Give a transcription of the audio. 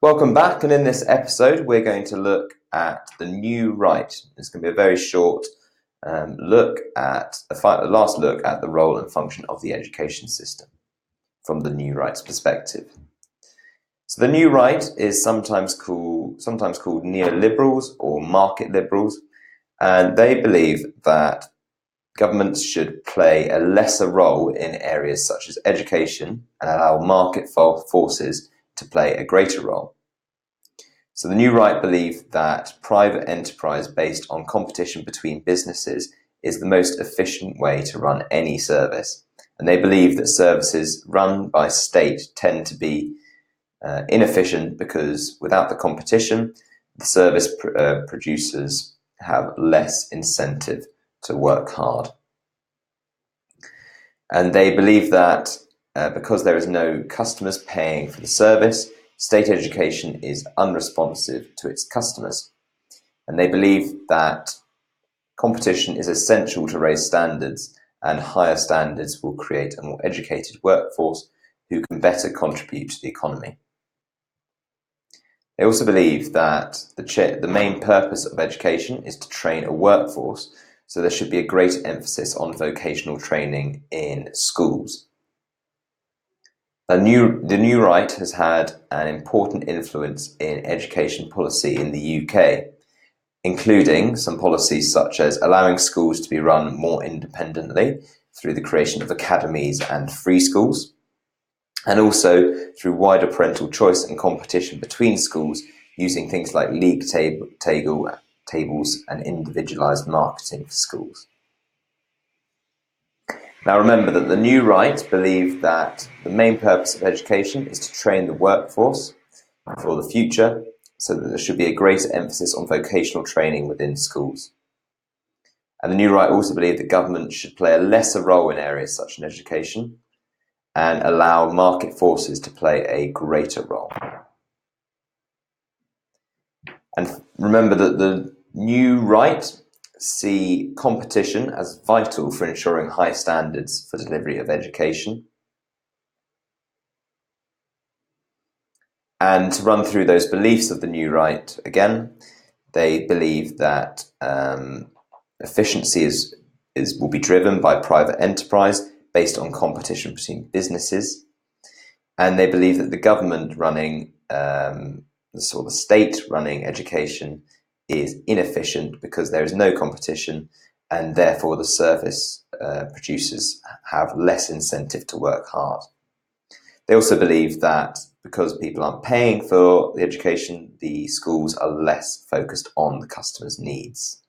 Welcome back, and in this episode we're going to look at the new right. It's going to be a very short look at a last look at the role and function of the education system from the new right's perspective. So the new right is sometimes called neoliberals or market liberals, and they believe that governments should play a lesser role in areas such as education and allow market forces to play a greater role. So the new right believe that private enterprise based on competition between businesses is the most efficient way to run any service. And they believe that services run by state tend to be inefficient because without the competition, the service producers have less incentive to work hard. And they believe that because there is no customers paying for the service, state education is unresponsive to its customers. And they believe that competition is essential to raise standards, and higher standards will create a more educated workforce who can better contribute to the economy. They also believe that the main purpose of education is to train a workforce, so there should be a greater emphasis on vocational training in schools. The new right has had an important influence in education policy in the UK, including some policies such as allowing schools to be run more independently through the creation of academies and free schools, and also through wider parental choice and competition between schools using things like league tables and individualised marketing for schools. Now remember that the new right believe that the main purpose of education is to train the workforce for the future, so that there should be a greater emphasis on vocational training within schools. And the new right also believe that government should play a lesser role in areas such as education and allow market forces to play a greater role. And remember that the new right see competition as vital for ensuring high standards for delivery of education. And to run through those beliefs of the new right again, they believe that efficiency will be driven by private enterprise based on competition between businesses. And they believe that the government running, the state running education is inefficient because there is no competition, and therefore the service producers have less incentive to work hard. They also believe that because people aren't paying for the education, the schools are less focused on the customer's needs.